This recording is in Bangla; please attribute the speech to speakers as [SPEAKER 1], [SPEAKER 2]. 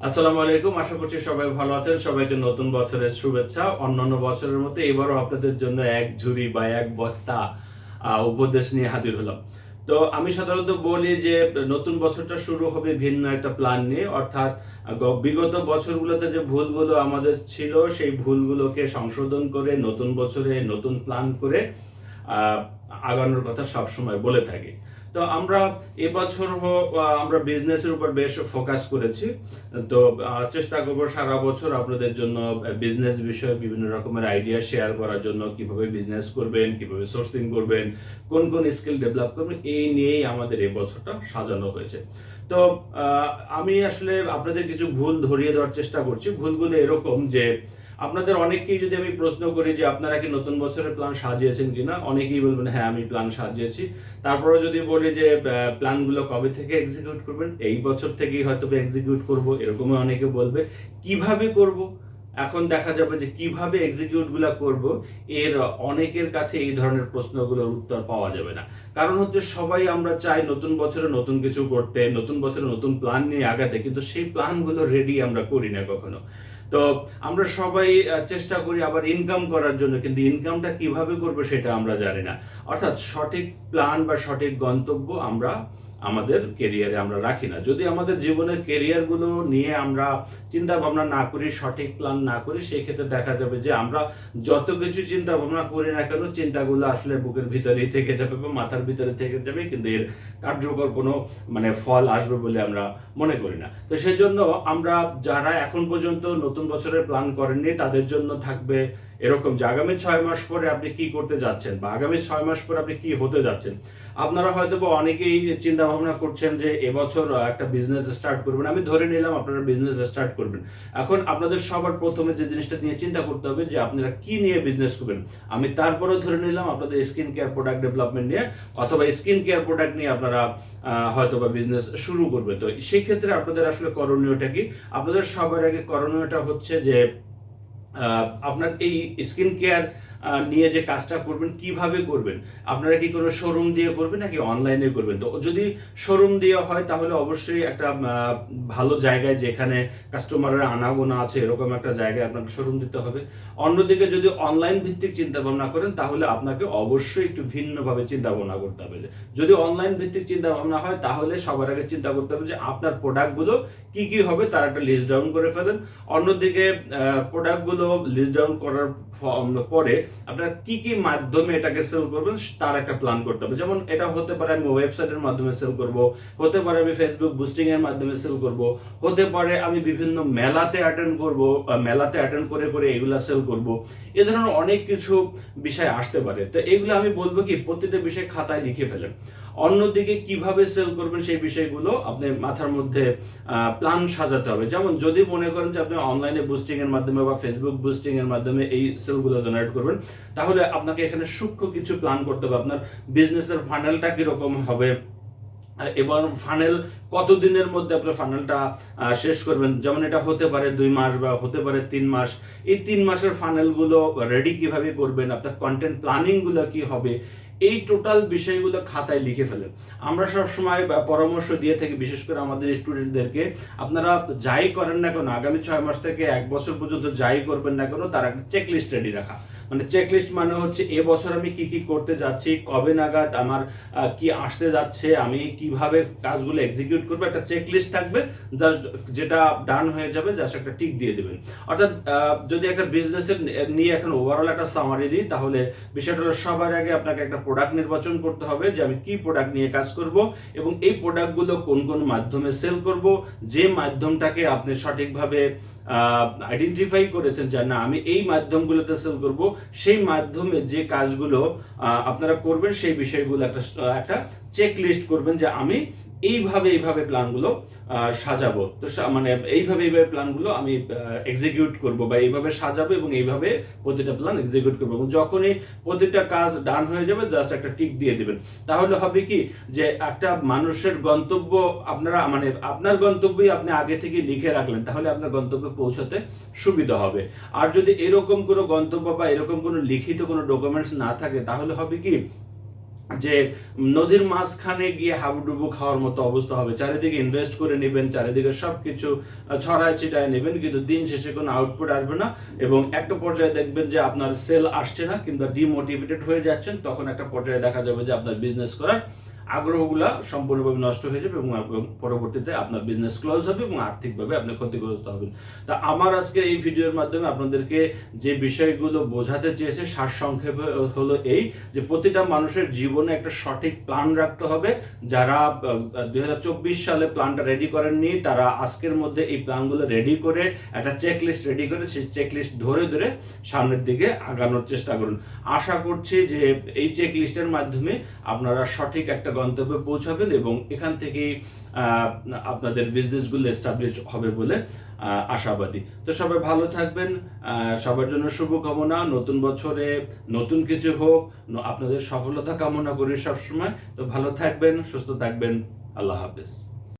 [SPEAKER 1] আসসালামু আলাইকুম। আশা করছি সবাই ভালো আছেন। সবাইকে নতুন বছরের শুভেচ্ছা। অন্যান্য বছরের মতো এবারও আপনাদের জন্য এক ঝুড়ি বা এক বস্তা উপদেশ নিয়ে হাজির হলাম। তো আমি সাধারণত বলি যে নতুন বছরটা শুরু হবে ভিন্ন একটা প্ল্যান নিয়ে, অর্থাৎ বিগত বছরগুলোতে যে ভুলগুলো আমাদের ছিল সেই ভুলগুলোকে সংশোধন করে নতুন বছরে নতুন প্ল্যান করে আহ, আগানোর কথা সবসময় বলে থাকি। তো আমরা এবছর আমরা বিজনেসের উপর বেশ ফোকাস করেছি। তো চেষ্টা করবো সারা বছর আপনাদের জন্য বিজনেস বিষয়ে বিভিন্ন রকমের আইডিয়া শেয়ার করার জন্য, কিভাবে বিজনেস করবেন, কিভাবে সোর্সিং করবেন, কোন কোন স্কিল ডেভেলপ করবেন, এই নিয়েই আমাদের এই বছরটা সাজানো হয়েছে। তো আমি আসলে আপনাদের কিছু ভুল ধরিয়ে দেওয়ার চেষ্টা করছি। ভুলগুলো এরকম যে আপনাদের অনেককেই যদি আমি প্রশ্ন করি যে আপনারা কি নতুন বছরের প্ল্যান সাজিয়েছেন কিনা, অনেকেই বলবেন হ্যাঁ আমি প্ল্যান সাজিয়েছি। তারপরে যদি বলি যে প্ল্যানগুলো কবে থেকে এক্সিকিউট করবেন, এই বছর থেকেই হয়তো এক্সিকিউট করব, এরকমই অনেকে বলবে। কিভাবে করব, এখন দেখা যাবে যে কিভাবে এক্সিকিউট গুলা করব, এর অনেকের কাছে এই ধরনের প্রশ্নগুলোর উত্তর পাওয়া যাবে না। কারণ হচ্ছে সবাই আমরা চাই নতুন বছরে নতুন কিছু করতে, নতুন বছরে নতুন প্ল্যান নিয়ে আগাতে, কিন্তু সেই প্ল্যানগুলো রেডি আমরা করি না কখনো। তো আমরা সবাই চেষ্টা করি আবার ইনকাম করার জন্য, কিন্তু ইনকামটা কিভাবে করবো সেটা আমরা জানি না। অর্থাৎ সঠিক প্ল্যান বা সঠিক গন্তব্য আমরা আমাদের কেরিয়ারে আমরা রাখি না। যদি আমাদের জীবনের কেরিয়ার গুলো নিয়ে আমরা চিন্তা ভাবনা না করি, সঠিক প্ল্যান না করি, সেই ক্ষেত্রে দেখা যাবে যে আমরা যত কিছু চিন্তা ভাবনা করি না কেন, চিন্তাগুলো আসলে বুকের ভিতরেই থেকে যাবে বা মাথার ভিতরে থেকে যাবে, কিন্তু এর কার্যকর কোনো ফল আসবে বলে আমরা মনে করি না। তো সেই জন্য আমরা যারা এখন পর্যন্ত নতুন বছরের প্ল্যান করেননি, তাদের জন্য থাকবে এরকম যে আগামী 6 মাস পরে আপনি কি করতে যাচ্ছেন বা আগামী 6 মাস পরে আপনি কি হতে যাচ্ছেন। আপনারা হয়তো বা অনেকেই চিন্তা ভাবনা করছেন যে এবছর একটা বিজনেস স্টার্ট করবেন। আমি ধরে নিলাম আপনারা বিজনেস স্টার্ট করবেন। এখন আপনাদের সবার প্রথমে যে জিনিসটা নিয়ে চিন্তা করতে হবে যে আপনারা কি নিয়ে বিজনেস করবেন। আমি তারপরেও ধরে নিলাম আপনাদের স্কিন কেয়ার প্রোডাক্ট ডেভেলপমেন্ট নিয়ে, অথবা স্কিন কেয়ার প্রোডাক্ট নিয়ে আপনারা হয়তো বা বিজনেস শুরু করবে। তো সেই ক্ষেত্রে আপনাদের আসলে করণীয়টা কি? আপনাদের সবার আগে করণীয়টা হচ্ছে যে আপনার এই স্কিন কেয়ার নিয়ে যে কাজটা করবেন কিভাবে করবেন। আপনারা কি কোনো শোরুম দিয়ে করবেন নাকি অনলাইনে করবেন? তো যদি শোরুম দিয়ে হয় তাহলে অবশ্যই একটা ভালো জায়গায়, যেখানে কাস্টমারের আনাগোনা আছে, এরকম একটা জায়গায় আপনাকে শোরুম দিতে হবে। অন্যদিকে যদি অনলাইন ভিত্তিক চিন্তা ভাবনা করেন তাহলে আপনাকে অবশ্যই একটু ভিন্নভাবে চিন্তা ভাবনা করতে হবে। যদি অনলাইন ভিত্তিক চিন্তা ভাবনা হয় তাহলে সবার আগে চিন্তা করতে হবে যে আপনার প্রোডাক্টগুলো কি কি হবে তার একটা লিস্ট ডাউন করে ফেলেন। অন্যদিকে প্রোডাক্টগুলো লিস্ট ডাউন করার পরে আপনারা কি কি মাধ্যমে এটাকে সেল করবেন তার একটা প্ল্যান করতে হবে। যেমন এটা হতে পারে আমি ওয়েবসাইটের মাধ্যমে সেল করব, হতে পারে আমি ফেসবুক বুস্টিং এর মাধ্যমে সেল করব, হতে পারে আমি বিভিন্ন মেলাতে অ্যাটেন্ড করব, মেলাতে অ্যাটেন্ড করে করে এগুলা সেল করব। এ ধরনের অনেক কিছু বিষয় আসতে পারে। তো এগুলো আমি বলবো কি প্রতিটা বিষয় খাতায় লিখে ফেলেন। অন্যদিকে কিভাবে সেল করবেন সেই বিষয়গুলো আপনি মাথার মধ্যে প্ল্যান সাজাতে হবে। যেমন যদি মনে করেন যে আপনি অনলাইনে বুস্টিং এর মাধ্যমে বা ফেসবুক বুস্টিং এর মাধ্যমে এই সেলগুলো জেনারেট করবেন, তাহলে আপনাকে এখানে সূক্ষ্ম কিছু প্ল্যান করতে হবে। আপনার বিজনেসের ফানেলটা কিরকম হবে এবং ফানেল কতদিনের মধ্যে আপনার ফানেলটা শেষ করবেন। যেমন এটা হতে পারে 2 মাস বা হতে পারে 3 মাস। এই 3 মাসের ফানেলগুলো রেডি কিভাবে করবেন, আপনার কন্টেন্ট প্ল্যানিং গুলো কি হবে, এই টোটাল বিষয়গুলো খাতায় লিখে ফেলেন। আমরা সবসময় পরামর্শ দিয়ে থাকি, বিশেষ করে আমাদের স্টুডেন্টদেরকে, আপনারা যাই করেন না কেন, আগামী 6 মাস থেকে 1 বছর পর্যন্ত যাই করবেন না কেন, তার একটা চেকলিস্ট রেডি রাখা। মানে চেকলিস্ট মানে হচ্ছে এবছর আমি কি কি করতে যাচ্ছি, কবে নাগাদ আমার কি আসতে যাচ্ছে, আমি কিভাবে কাজগুলো এক্সিকিউট করবো, একটা চেকলিস্ট থাকবে। জাস্ট যেটা ডান হয়ে যাবে জাস্ট একটা টিক দিয়ে দেবেন। অর্থাৎ যদি একটা বিজনেসের নিয়ে এখন ওভারঅল একটা সামারি দিই, তাহলে বিষয়টা হলো সবার আগে আপনাকে একটা প্রোডাক্ট নির্বাচন করতে হবে যে আমি কি প্রোডাক্ট নিয়ে কাজ করব এবং এই প্রোডাক্টগুলো কোন কোন মাধ্যমে সেল করব। যে মাধ্যমটাকে আপনি সঠিকভাবে আইডেন্টিফাই করেছেন যে না আমি এই মাধ্যমগুলোতে সেল করব, সেই মাধ্যমে যে কাজগুলো আপনারা করবেন সেই বিষয়গুলো একটা একটা চেক লিস্ট করবেন যে আমি এইভাবে প্ল্যানগুলো সাজাবো। তো মানে এইভাবে প্ল্যানগুলো আমি এক্সিকিউট করব বা এইভাবে সাজাবো এবং এইভাবে প্রতিটা প্ল্যান এক্সিকিউট করবো। এবং যখনই প্রতিটা কাজ ডান হয়ে যাবে জাস্ট একটা টিক দিয়ে দিবেন। তাহলে হবে কি যে একটা মানুষের গন্তব্য আপনারা মানে আপনার গন্তব্যই আপনি আগে থেকে লিখে রাখলেন, তাহলে আপনার গন্তব্যে পৌঁছাতে সুবিধা হবে। আর যদি এরকম কোনো গন্তব্য বা এরকম কোনো লিখিত কোনো ডকুমেন্টস না থাকে তাহলে হবে কি যে নদীর মাঝখানে গিয়ে হাবুডুবু খাওয়ার মতো অবস্থা হবে। চারিদিকে ইনভেস্ট করে নেবেন, চারিদিকে সবকিছু ছড়ায় ছিটায় নেবেন, কিন্তু দিন শেষে কোনো আউটপুট আসবে না এবং একটা পর্যায়ে দেখবেন যে আপনার সেল আসছে না কিংবা ডিমোটিভেটেড হয়ে যাচ্ছেন। তখন একটা পর্যায়ে দেখা যাবে যে আপনার বিজনেস করার আগ্রহগুলা সম্পূর্ণভাবে নষ্ট হয়ে যাবে এবং পরবর্তীতে আপনার বিজনেস ক্লোজ হবে এবং আর্থিকভাবে আপনি ক্ষতিগ্রস্ত হবেন। তা আমার আজকে এই ভিডিওর মাধ্যমে আপনাদেরকে যে বিষয়গুলো বোঝাতে চেয়েছে সারসংক্ষেপে হলো এই, যে প্রতিটা মানুষের জীবনে একটা সঠিক প্ল্যান রাখতে হবে। যারা 2024 সালে প্ল্যানটা রেডি করেননি, তারা আজকের মধ্যে এই প্ল্যানগুলো রেডি করে একটা চেকলিস্ট রেডি করে সেই চেকলিস্ট ধরে ধরে সামনের দিকে আগানোর চেষ্টা করুন। আশা করছি যে এই চেকলিস্টের মাধ্যমে আপনারা সঠিক একটা গন্তব্যে পৌঁছাবেন এবং এখান থেকেই আপনাদের বিজনেসগুলো এস্টাবলিশ হবে বলে আশাবাদী। তো সবাই ভালো থাকবেন, সবার জন্য শুভকামনা। নতুন বছরে নতুন কিছু হোক, আপনাদের সফলতা কামনা করি সবসময়। তো ভালো থাকবেন, সুস্থ থাকবেন। আল্লাহ হাফেজ।